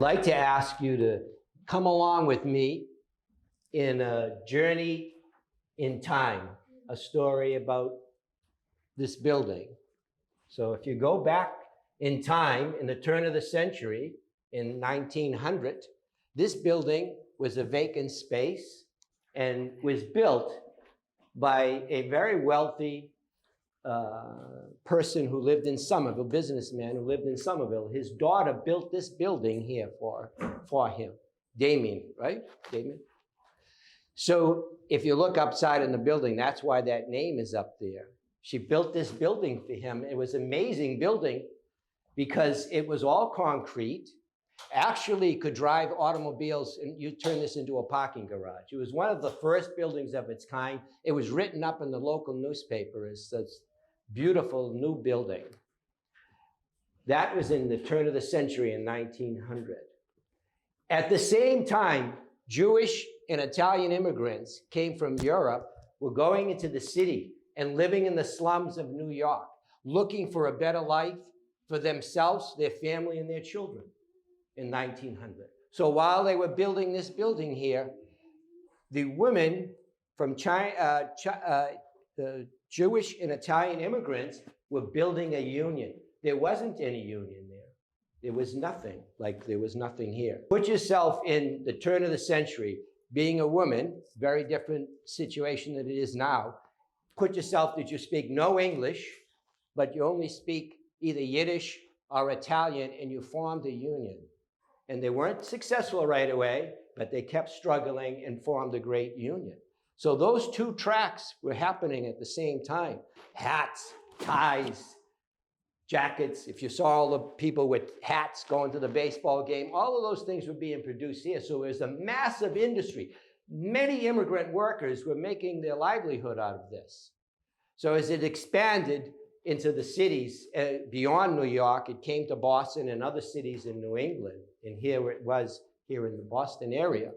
like to ask you to come along with me in a journey in time, a story about this building. So if you go back in time, in the turn of the century, in 1900, this building was a vacant space and was built by a very wealthy person who lived in Somerville, businessman who lived in Somerville. His daughter built this building here for him. Damien, right? Damien. So if you look upside in the building, that's why that name is up there. She built this building for him. It was an amazing building because it was all concrete. Actually could drive automobiles, and you turn this into a parking garage. It was one of the first buildings of its kind. It was written up in the local newspaper as this beautiful new building. That was in the turn of the century in 1900. At the same time, Jewish and Italian immigrants came from Europe, were going into the city and living in the slums of New York, looking for a better life for themselves, their family, and their children in 1900. So while they were building this building here, the women from China, the Jewish and Italian immigrants were building a union. There wasn't any union there. There was nothing, like there was nothing here. Put yourself in the turn of the century, being a woman, very different situation than it is now. Put yourself that you speak no English, but you only speak either Yiddish or Italian, and you formed a union. And they weren't successful right away, but they kept struggling and formed a great union. So those two tracks were happening at the same time. Hats, ties, jackets. If you saw all the people with hats going to the baseball game, all of those things were being produced here. So it was a massive industry. Many immigrant workers were making their livelihood out of this. So as it expanded into the cities beyond New York, it came to Boston and other cities in New England. And here it was, here in the Boston area.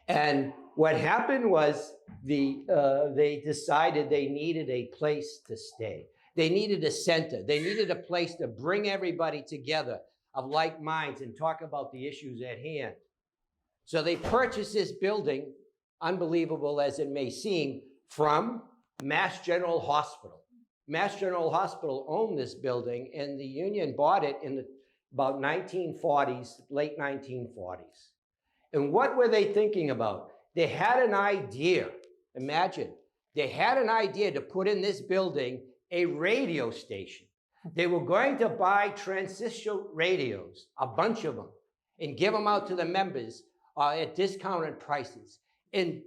And what happened was they decided they needed a place to stay. They needed a center. They needed a place to bring everybody together of like minds and talk about the issues at hand. So they purchased this building, unbelievable as it may seem, from Mass General Hospital. Mass General Hospital owned this building, and the union bought it in the about 1940s, late 1940s. And what were they thinking about? They had an idea. Imagine, they had an idea to put in this building a radio station. They were going to buy transistor radios, a bunch of them, and give them out to the members at discounted prices. And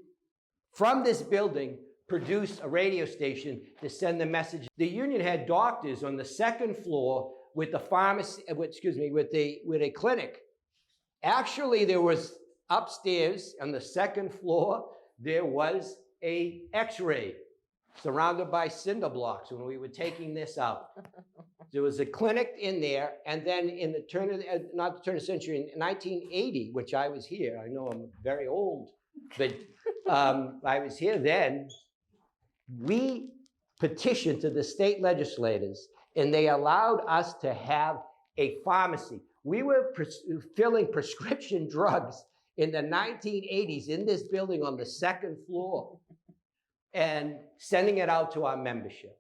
from this building, produce a radio station to send the message. The union had doctors on the second floor with the pharmacy, with a clinic. Actually, there was upstairs on the second floor, there was a X-ray surrounded by cinder blocks when we were taking this out. There was a clinic in there, and then in the turn of, not the turn of the century, in 1980, which I was here, I know I'm very old, but I was here then, we petitioned to the state legislators, and they allowed us to have a pharmacy. We were filling prescription drugs in the 1980s in this building on the second floor and sending it out to our membership.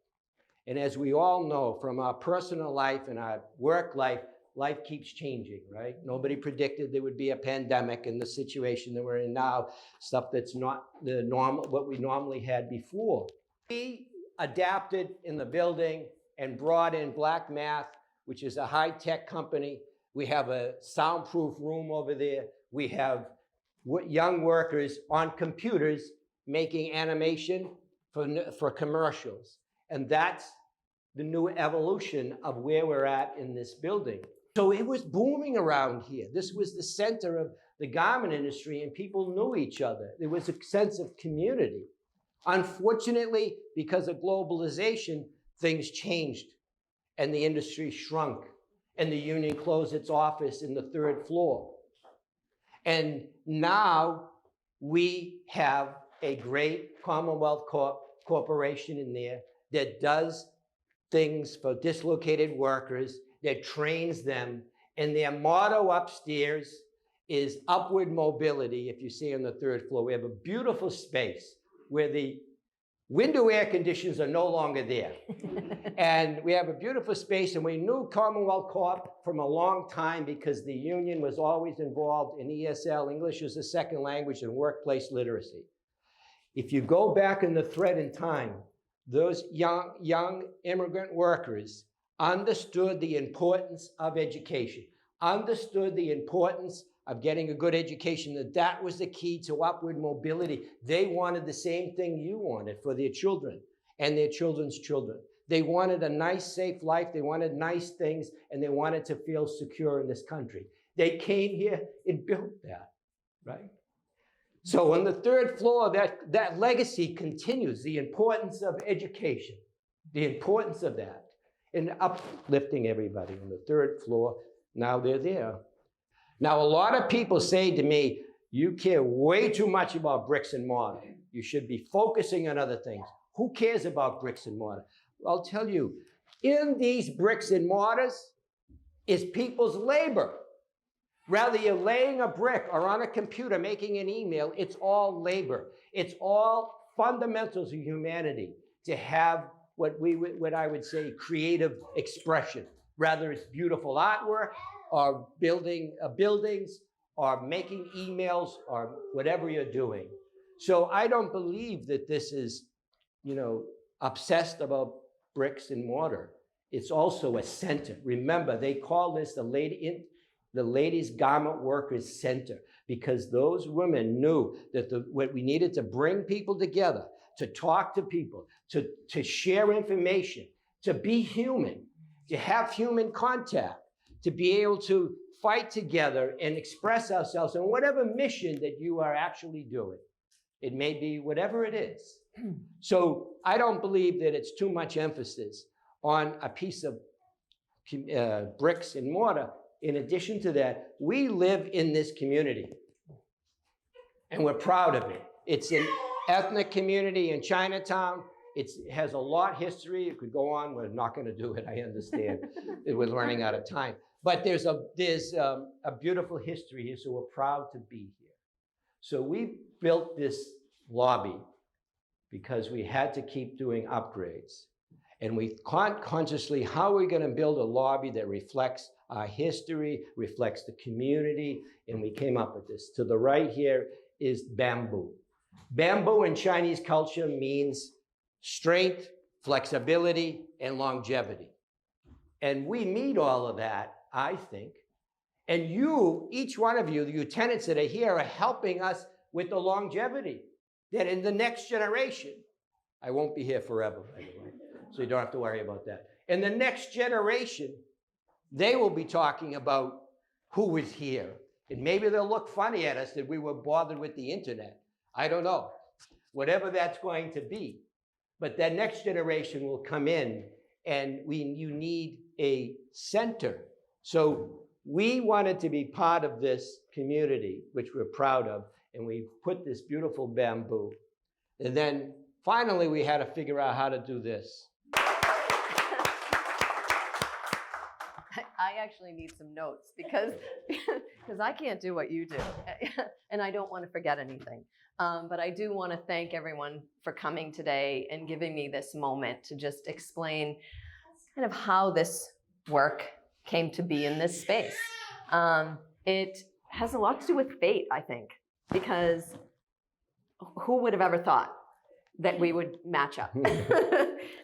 And as we all know, from our personal life and our work life, life keeps changing, right? Nobody predicted there would be a pandemic and the situation that we're in now, stuff that's not the normal, what we normally had before. We adapted in the building and brought in Black Math, which is a high-tech company. We have a soundproof room over there. We have young workers on computers making animation for commercials. And that's the new evolution of where we're at in this building. So it was booming around here. This was the center of the garment industry, and people knew each other. There was a sense of community. Unfortunately, because of globalization, things changed and the industry shrunk and the union closed its office in the third floor. And now we have a great Commonwealth Corporation in there that does things for dislocated workers, that trains them And their motto upstairs is upward mobility. If you see on the 3rd floor, we have a beautiful space where the window air conditioners are no longer there. And we have a beautiful space, and we knew Commonwealth Corp from a long time because the union was always involved in ESL, English as a second language, and workplace literacy. If you go back in the thread in time, those young immigrant workers understood the importance of education, understood the importance of getting a good education, that was the key to upward mobility. They wanted the same thing you wanted for their children and their children's children. They wanted a nice, safe life. They wanted nice things, and they wanted to feel secure in this country. They came here and built that, right? So on the 3rd floor, that legacy continues, the importance of education, the importance of that, and uplifting everybody on the 3rd floor. Now they're there. Now, a lot of people say to me, you care way too much about bricks and mortar. You should be focusing on other things. Who cares about bricks and mortar? Well, I'll tell you, in these bricks and mortars is people's labor. Rather you're laying a brick or on a computer making an email, it's all labor. It's all fundamentals of humanity to have what I would say creative expression. Rather it's beautiful artwork or building buildings or making emails or whatever you're doing. So I don't believe that this is, obsessed about bricks and mortar. It's also a center. Remember, they call this the Ladies Garment Workers Center, because those women knew that what we needed to bring people together, to talk to people, to share information, to be human, to have human contact, to be able to fight together and express ourselves in whatever mission that you are actually doing. It may be whatever it is. So I don't believe that it's too much emphasis on a piece of bricks and mortar. In addition to that, we live in this community, and we're proud of it. It's an ethnic community in Chinatown. It has a lot of history. It could go on. We're not going to do it, I understand. We're running out of time. But there's a beautiful history here, so we're proud to be here. So we built this lobby because we had to keep doing upgrades. And we thought consciously, how are we going to build a lobby that reflects our history, reflects the community, and we came up with this. To the right here is bamboo. Bamboo in Chinese culture means strength, flexibility, and longevity. And we meet all of that, I think. And you, each one of you, the tenants that are here, are helping us with the longevity. That in the next generation, I won't be here forever, by the way, so you don't have to worry about that. In the next generation, they will be talking about who was here. And maybe they'll look funny at us that we were bothered with the internet. I don't know. Whatever that's going to be. But that next generation will come in, and you need a center. So we wanted to be part of this community, which we're proud of, and we put this beautiful bamboo. And then finally, we had to figure out how to do this. I actually need some notes because I can't do what you do, and I don't want to forget anything. But I do want to thank everyone for coming today and giving me this moment to just explain kind of how this work came to be in this space. It has a lot to do with fate, I think, because who would have ever thought that we would match up?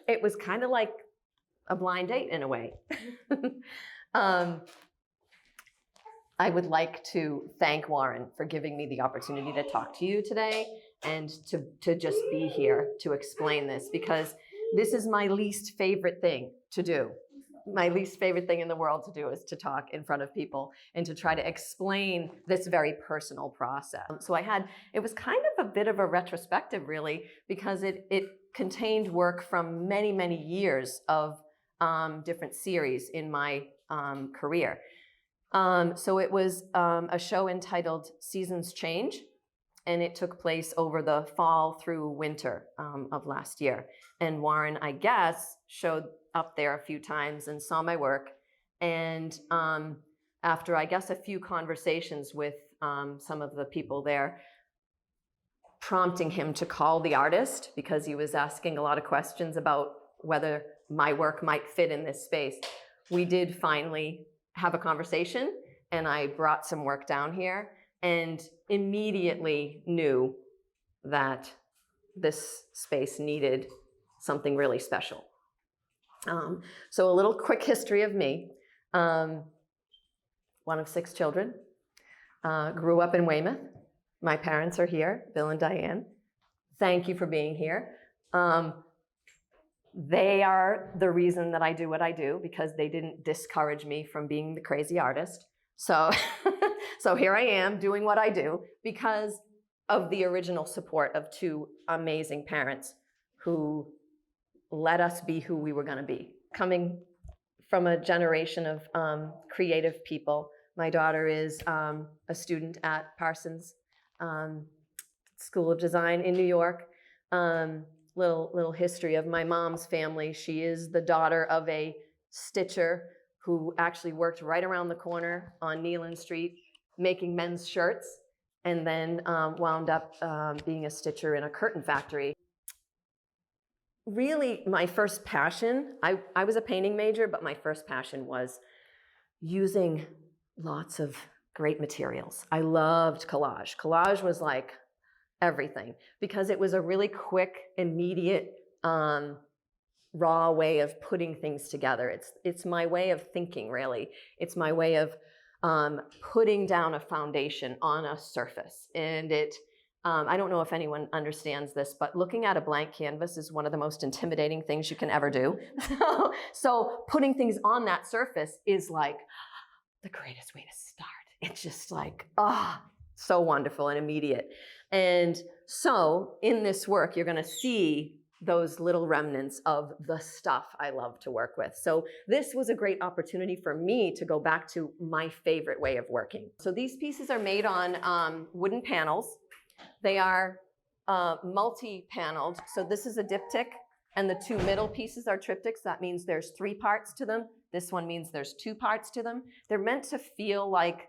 It was kind of like a blind date in a way. I would like to thank Warren for giving me the opportunity to talk to you today and to just be here to explain this, because this is my least favorite thing to do. My least favorite thing in the world to do is to talk in front of people and to try to explain this very personal process. So it was kind of a bit of a retrospective, really, because it contained work from many, many years of different series in my career. So it was a show entitled Seasons Change, and it took place over the fall through winter of last year. And Warren, I guess, showed up there a few times and saw my work. And after, I guess, a few conversations with some of the people there, prompting him to call the artist because he was asking a lot of questions about whether my work might fit in this space. We did finally have a conversation, and I brought some work down here and immediately knew that this space needed something really special. So a little quick history of me. One of 6 children, grew up in Weymouth. My parents are here, Bill and Diane. Thank you for being here. They are the reason that I do what I do, because they didn't discourage me from being the crazy artist. So, so here I am doing what I do because of the original support of 2 amazing parents who let us be who we were going to be. Coming from a generation of creative people. My daughter is a student at Parsons School of Design in New York. Little history of my mom's family. She is the daughter of a stitcher who actually worked right around the corner on Nealon Street making men's shirts, and then wound up being a stitcher in a curtain factory. Really, my first passion, I was a painting major, but my first passion was using lots of great materials. I loved collage. Collage was like everything because it was a really quick, immediate, raw way of putting things together. It's my way of thinking, really. It's my way of putting down a foundation on a surface. And I don't know if anyone understands this, but looking at a blank canvas is one of the most intimidating things you can ever do. So putting things on that surface is like the greatest way to start. It's just like, so wonderful and immediate. And so in this work, you're gonna see those little remnants of the stuff I love to work with. So this was a great opportunity for me to go back to my favorite way of working. So these pieces are made on wooden panels. They are multi-paneled. So this is a diptych, and the 2 middle pieces are triptychs. That means there's 3 parts to them. This one means there's 2 parts to them. They're meant to feel like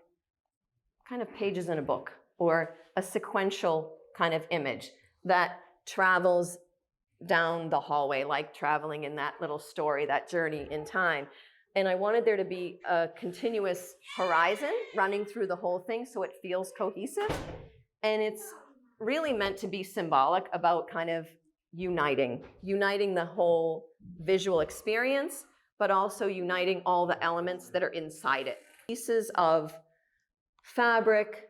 kind of pages in a book, or a sequential kind of image that travels down the hallway, like traveling in that little story, that journey in time. And I wanted there to be a continuous horizon running through the whole thing so it feels cohesive. And it's really meant to be symbolic about kind of uniting the whole visual experience, but also uniting all the elements that are inside it. Pieces of fabric,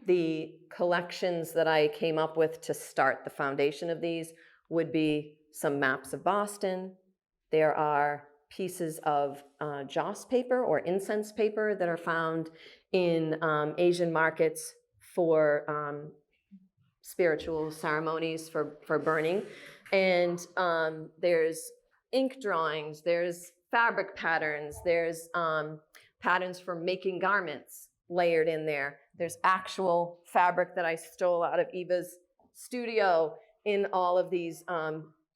the collections that I came up with to start the foundation of these would be some maps of Boston. There are pieces of joss paper or incense paper that are found in Asian markets for spiritual ceremonies for burning. And there's ink drawings, there's fabric patterns, there's patterns for making garments layered in there. There's actual fabric that I stole out of Eva's studio in all of these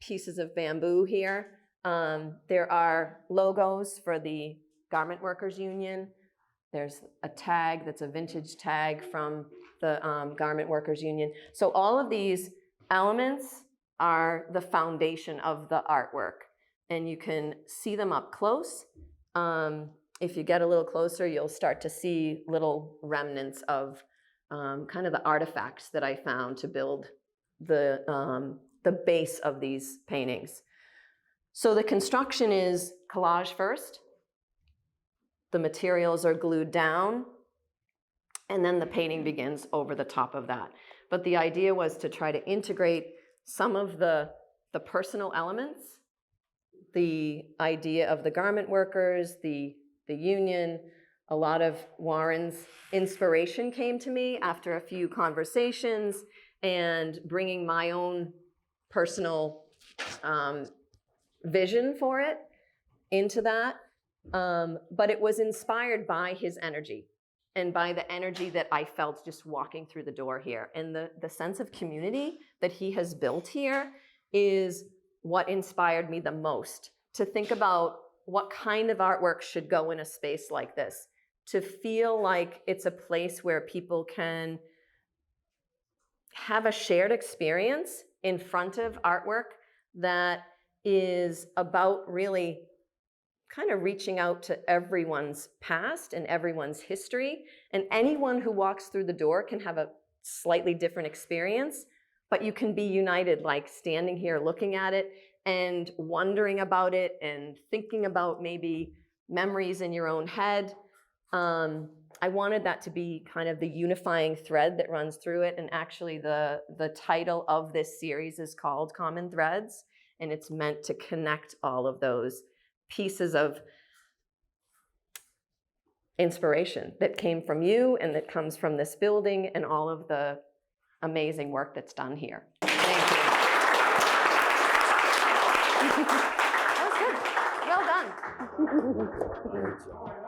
pieces of bamboo here. There are logos for the Garment Workers Union. There's a tag that's a vintage tag from the Garment Workers Union. So all of these elements are the foundation of the artwork, and you can see them up close. If you get a little closer, you'll start to see little remnants of kind of the artifacts that I found to build the base of these paintings. So the construction is collage first. The materials are glued down, and then the painting begins over the top of that. But the idea was to try to integrate some of the personal elements, the idea of the garment workers, the union. A lot of Warren's inspiration came to me after a few conversations and bringing my own personal vision for it into that. But it was inspired by his energy and by the energy that I felt just walking through the door here. And the sense of community that he has built here is what inspired me the most to think about what kind of artwork should go in a space like this, to feel like it's a place where people can have a shared experience in front of artwork that is about really kind of reaching out to everyone's past and everyone's history. And anyone who walks through the door can have a slightly different experience, but you can be united, like standing here looking at it and wondering about it and thinking about maybe memories in your own head. I wanted that to be kind of the unifying thread that runs through it. And actually the title of this series is called Common Threads, and it's meant to connect all of those pieces of inspiration that came from you and that comes from this building and all of the amazing work that's done here. Thank you. That was good. Well done.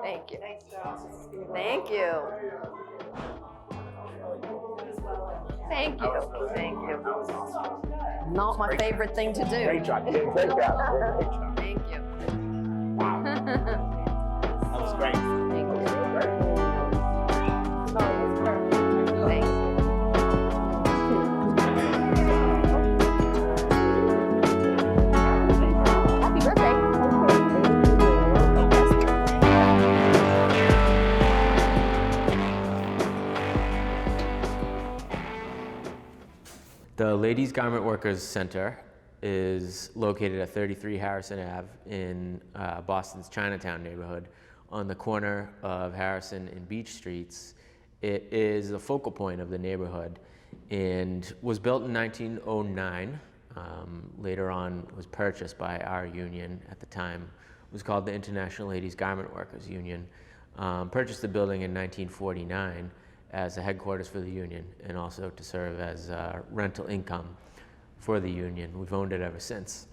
Thank you. Thank you. Thank you. Thank you. Not my favorite thing to do. Great job. Great job. Great job. Thank you. That was great. Thank you. Happy birthday. The Ladies Garment Workers Center is located at 33 Harrison Ave in Boston's Chinatown neighborhood on the corner of Harrison and Beach Streets. It is the focal point of the neighborhood and was built in 1909. Later on was purchased by our union at the time. It was called the International Ladies Garment Workers Union. Purchased the building in 1949 as a headquarters for the union and also to serve as rental income for the union. We've owned it ever since.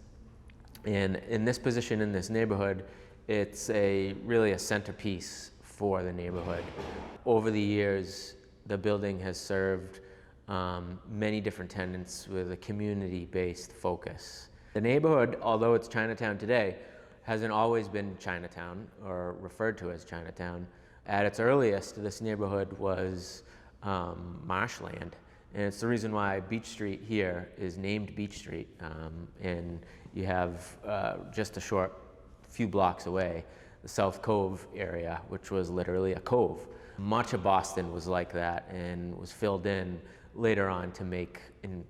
And in this position in this neighborhood, it's really a centerpiece for the neighborhood. Over the years, the building has served many different tenants with a community-based focus. The neighborhood, although it's Chinatown today, hasn't always been Chinatown or referred to as Chinatown. At its earliest, this neighborhood was marshland. And it's the reason why Beach Street here is named Beach Street. And you have just a short few blocks away, the South Cove area, which was literally a cove. Much of Boston was like that and was filled in later on to make and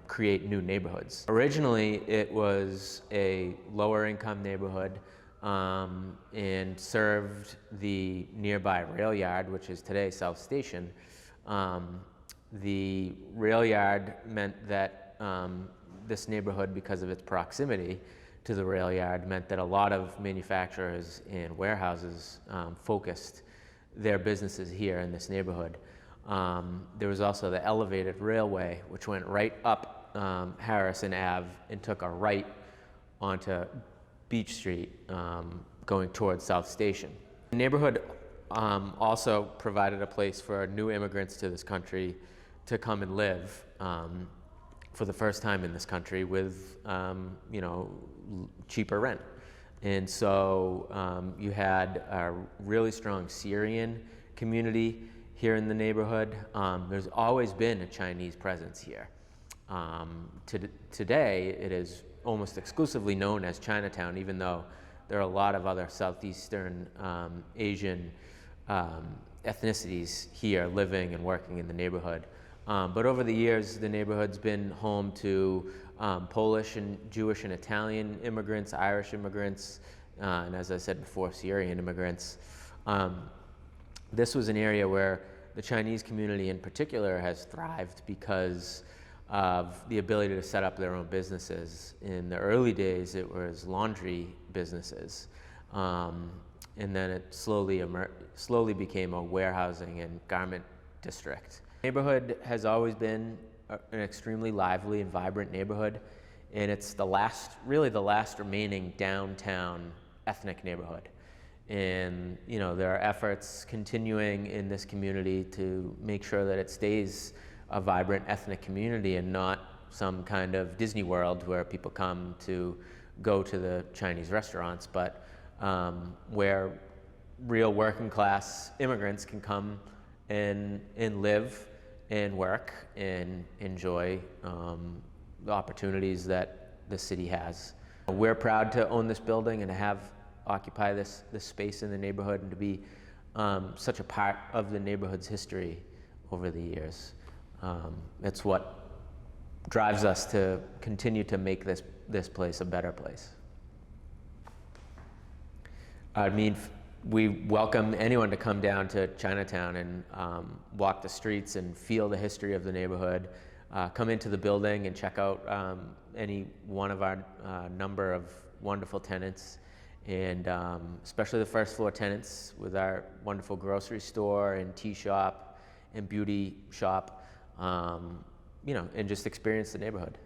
create new neighborhoods. Originally, it was a lower income neighborhood and served the nearby rail yard, which is today South Station. The rail yard meant that this neighborhood, because of its proximity to the rail yard, meant that a lot of manufacturers and warehouses focused their businesses here in this neighborhood. There was also the elevated railway, which went right up Harrison Ave and took a right onto Beach Street, going towards South Station. The neighborhood also provided a place for new immigrants to this country to come and live for the first time in this country with, cheaper rent. And so you had a really strong Syrian community here in the neighborhood. There's always been a Chinese presence here. Today, it is almost exclusively known as Chinatown, even though there are a lot of other Southeastern Asian ethnicities here living and working in the neighborhood. But over the years, the neighborhood's been home to Polish and Jewish and Italian immigrants, Irish immigrants, and as I said before, Syrian immigrants. This was an area where the Chinese community in particular has thrived because of the ability to set up their own businesses. In the early days, it was laundry businesses. And then it slowly became a warehousing and garment district. The neighborhood has always been an extremely lively and vibrant neighborhood, and it's really the last remaining downtown ethnic neighborhood. And there are efforts continuing in this community to make sure that it stays a vibrant ethnic community and not some kind of Disney World where people come to go to the Chinese restaurants, but where real working class immigrants can come and live and work and enjoy the opportunities that the city has. We're proud to own this building and to have occupy this space in the neighborhood and to be such a part of the neighborhood's history over the years. It's what drives us to continue to make this place a better place. I mean, we welcome anyone to come down to Chinatown and walk the streets and feel the history of the neighborhood. Come into the building and check out any one of our number of wonderful tenants, and especially the first floor tenants with our wonderful grocery store and tea shop and beauty shop, and just experience the neighborhood.